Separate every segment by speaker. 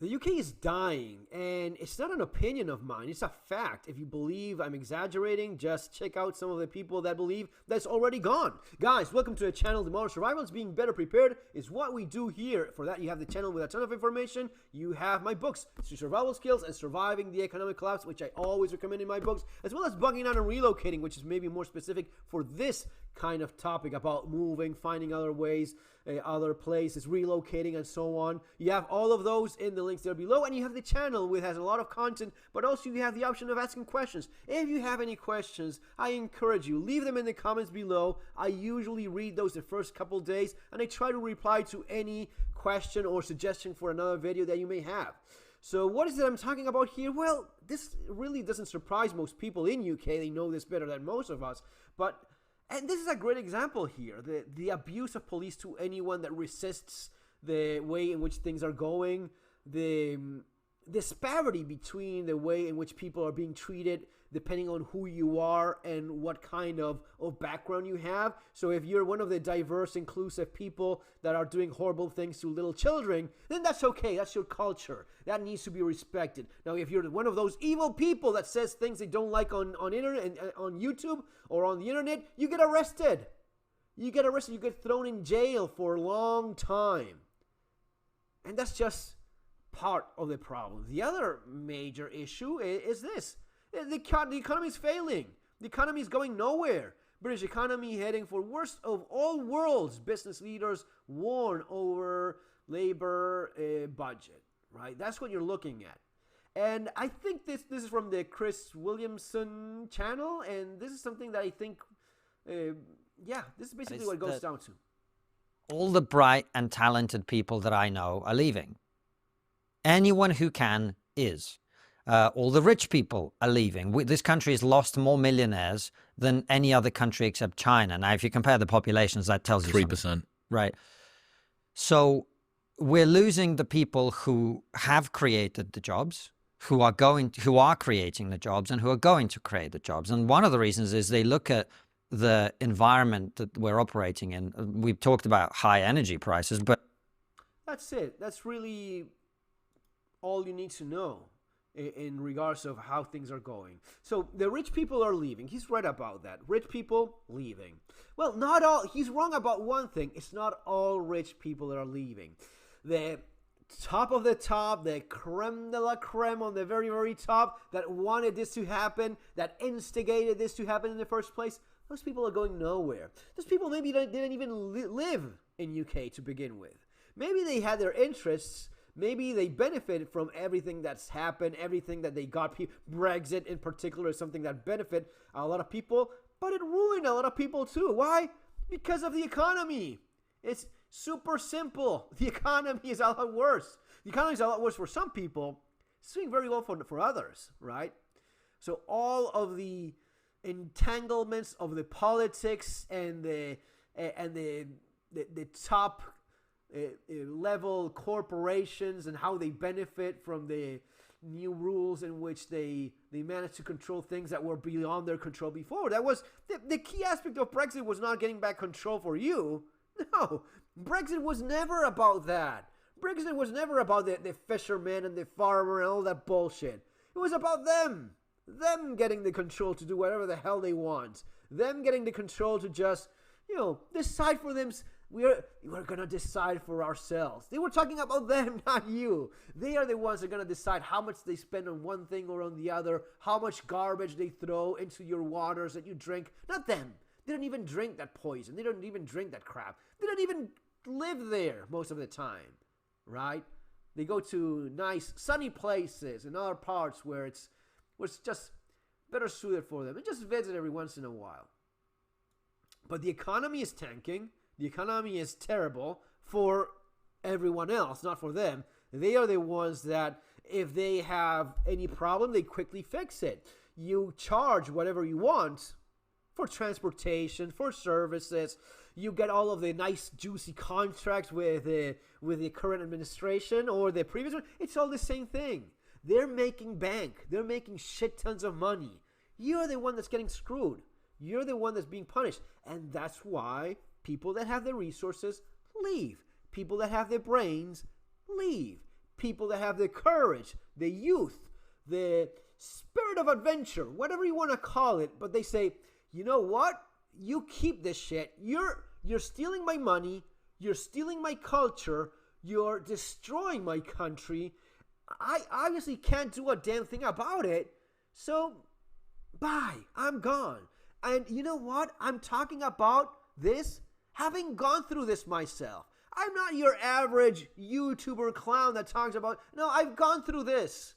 Speaker 1: The UK is dying, and it's not an opinion of mine, it's a fact. If you believe I'm exaggerating, just check out some of the people that believe that's already gone. Guys, welcome to the channel. The Modern Survivals. Being better prepared is what we do here. For that, you have the channel with a ton of information. You have my books, Survival Skills and Surviving the Economic Collapse, which I always recommend in my books, as well as Bugging Out and Relocating, which is maybe more specific for this kind of topic about moving, finding other ways, other places, relocating, and so on. You have all of those in the links there below, and you have the channel which has a lot of content, but also you have the option of asking questions. If you have any questions, I encourage you, leave them in the comments below. I usually read those the first couple days, and I try to reply to any question or suggestion for another video that you may have. So what is it I'm talking about here? Well, this really doesn't surprise most people in UK. They know this better than most of us, and this is a great example here, the abuse of police to anyone that resists the way in which things are going, the disparity between the way in which people are being treated depending on who you are and what kind of background you have. So if you're one of the diverse, inclusive people that are doing horrible things to little children, then that's okay. That's your culture. That needs to be respected. Now, if you're one of those evil people that says things they don't like on internet, on YouTube or on the internet, you get arrested. You get arrested. You get thrown in jail for a long time. And that's just part of the problem. The other major issue is this. The economy is failing. The economy is going nowhere. British economy heading for worst of all worlds. Business leaders warn over labor budget, right? That's what you're looking at. And I think this is from the Chris Williamson channel, and this is something that I think, yeah, this is basically what it goes down to.
Speaker 2: All the bright and talented people that I know are leaving. Anyone who can is. All the rich people are leaving. This country has lost more millionaires than any other country except China. Now, if you compare the populations, that tells you
Speaker 3: 3%.
Speaker 2: something. Right. So we're losing the people who have created the jobs, who are creating the jobs, and who are going to create the jobs. And one of the reasons is they look at the environment that we're operating in. We've talked about high energy prices, but
Speaker 1: that's it. That's really all you need to know in regards of how things are going. So the rich people are leaving. He's right about that. Rich people leaving. Well, not all. He's wrong about one thing. It's not all rich people that are leaving. The top of the top, the creme de la creme on the very, very top that wanted this to happen, that instigated this to happen in the first place, those people are going nowhere. Those people maybe didn't even live in UK to begin with. Maybe they had their interests. Maybe they benefited from everything that's happened, everything that they got. Brexit in particular is something that benefited a lot of people, but it ruined a lot of people too. Why? Because of the economy. It's super simple. The economy is a lot worse. The economy is a lot worse for some people. It's doing very well for others, right? So all of the entanglements of the politics and the top level corporations and how they benefit from the new rules in which they managed to control things that were beyond their control before. That was the key aspect of Brexit, was not getting back control for you. No, Brexit was never about that. Brexit was never about the fisherman and the farmer and all that bullshit. It was about them getting the control to do whatever the hell they want, them getting the control to just, decide for them. We're going to decide for ourselves. They were talking about them, not you. They are the ones that are going to decide how much they spend on one thing or on the other, how much garbage they throw into your waters that you drink. Not them. They don't even drink that poison. They don't even drink that crap. They don't even live there most of the time, right? They go to nice sunny places and other parts where it's just better suited for them, and just visit every once in a while. But the economy is tanking. The economy is terrible for everyone else, not for them. They are the ones that, if they have any problem, they quickly fix it. You charge whatever you want for transportation, for services. You get all of the nice, juicy contracts with the current administration or the previous one. It's all the same thing. They're making bank. They're making shit tons of money. You're the one that's getting screwed. You're the one that's being punished. And that's why people that have the resources leave. People that have the brains leave. people that have the courage, the youth, the spirit of adventure, whatever you want to call it, but they say, you know what? You keep this shit. You're stealing my money. You're stealing my culture. You're destroying my country. I obviously can't do a damn thing about it. So, bye. I'm gone. And you know what? I'm talking about this having gone through this myself. I'm not your average YouTuber clown that talks about, no, I've gone through this.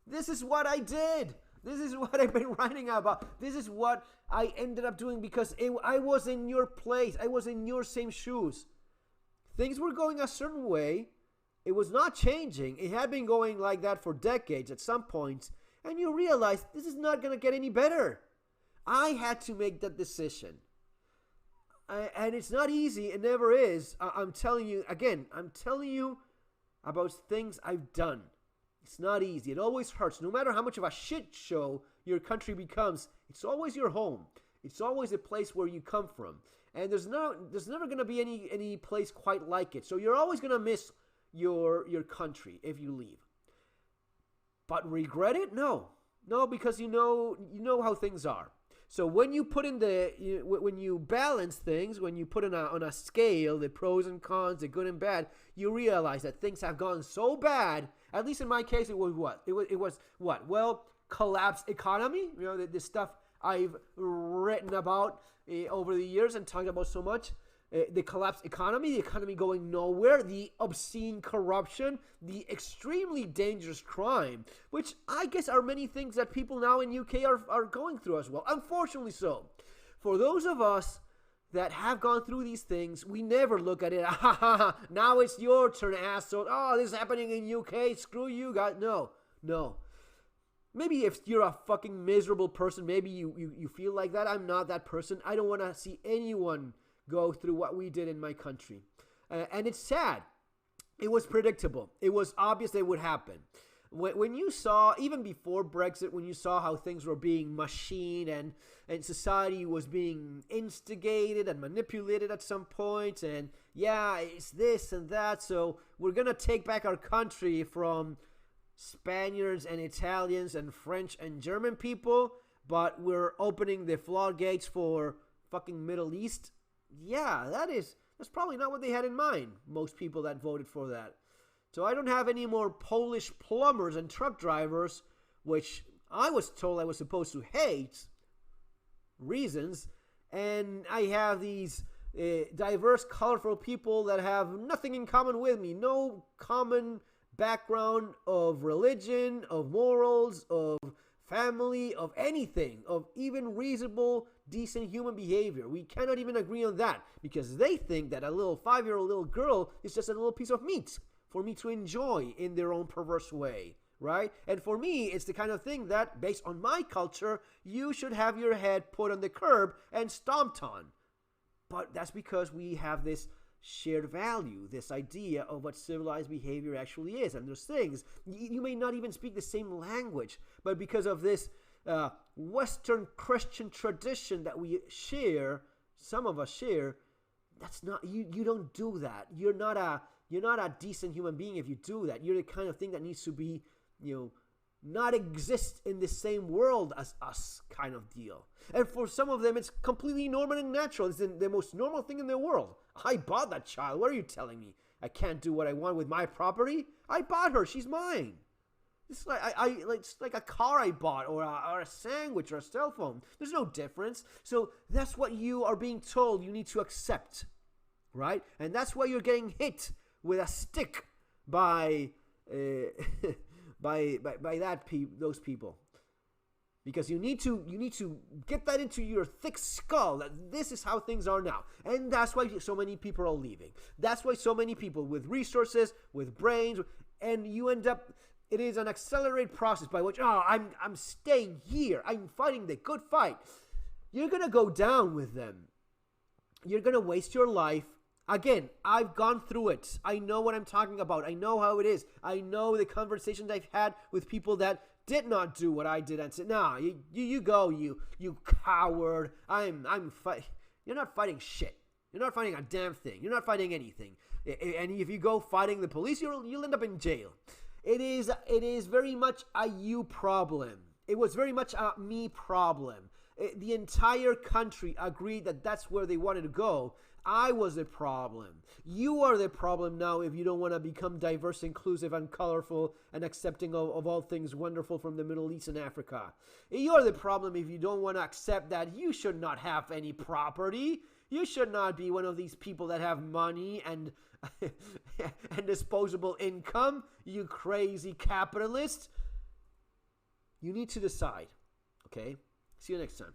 Speaker 1: This is what I did. This is what I've been writing about. This is what I ended up doing because I was in your place. I was in your same shoes. Things were going a certain way. It was not changing. It had been going like that for decades at some point. And you realize this is not going to get any better. I had to make that decision. And it's not easy. It never is. I'm telling you, again, I'm telling you about things I've done. It's not easy. It always hurts. No matter how much of a shit show your country becomes, it's always your home. It's always a place where you come from. And there's never going to be any place quite like it. So you're always going to miss your country if you leave. But regret it? No. No, because you know how things are. So when you put in when you balance things, when you put on a scale the pros and cons, the good and bad, you realize that things have gone so bad. At least in my case, it was what? It was what? Well, collapsed economy. You know, the stuff I've written about over the years and talked about so much. The collapsed economy, the economy going nowhere, the obscene corruption, the extremely dangerous crime, which I guess are many things that people now in UK are going through as well. Unfortunately so. For those of us that have gone through these things, we never look at it, now it's your turn, asshole. Oh, this is happening in UK, screw you guys. No. Maybe if you're a fucking miserable person, maybe you feel like that. I'm not that person. I don't want to see anyone go through what we did in my country. And it's sad. It was predictable. It was obvious that it would happen. When you saw, even before Brexit, when you saw how things were being machined and society was being instigated and manipulated at some point, and yeah, it's this and that, so we're going to take back our country from Spaniards and Italians and French and German people, but we're opening the floodgates for fucking Middle East. Yeah, that's probably not what they had in mind, most people that voted for that. So I don't have any more Polish plumbers and truck drivers, which I was told I was supposed to hate, reasons, and I have these diverse, colorful people that have nothing in common with me, no common background of religion, of morals, of family, of anything, of even reasonable, decent human behavior. We cannot even agree on that because they think that a little 5-year-old little girl is just a little piece of meat for me to enjoy in their own perverse way, right? And for me, it's the kind of thing that, based on my culture, you should have your head put on the curb and stomped on. But that's because we have this shared value, this idea of what civilized behavior actually is. And there's things, you may not even speak the same language, but because of this Western Christian tradition that we share, some of us share, that's not, you don't do that. You're not a decent human being if you do that. You're the kind of thing that needs to be, not exist in the same world as us kind of deal. And for some of them, it's completely normal and natural. It's the most normal thing in the world. I bought that child. What are you telling me? I can't do what I want with my property? I bought her. She's mine. It's like it's like a car I bought or a sandwich or a cell phone. There's no difference. So that's what you are being told you need to accept, right? And that's why you're getting hit with a stick by those people, because you need to get that into your thick skull that this is how things are now. And that's why so many people are leaving. That's why so many people with resources, with brains, and you end up, it is an accelerated process by which, I'm staying here, I'm fighting the good fight. You're gonna go down with them. You're gonna waste your life. Again, I've gone through it. I know what I'm talking about. I know how it is. I know the conversations I've had with people that did not do what I did and said, "Nah, you go, you coward. I'm fight. You're not fighting shit. You're not fighting a damn thing. You're not fighting anything. And if you go fighting the police, you'll end up in jail." It is very much a you problem. It was very much a me problem. The entire country agreed that that's where they wanted to go. I was the problem. You are the problem now if you don't want to become diverse, inclusive, and colorful and accepting of all things wonderful from the Middle East and Africa. You're the problem if you don't want to accept that you should not have any property. You should not be one of these people that have money and and disposable income, you crazy capitalist. You need to decide, okay? See you next time.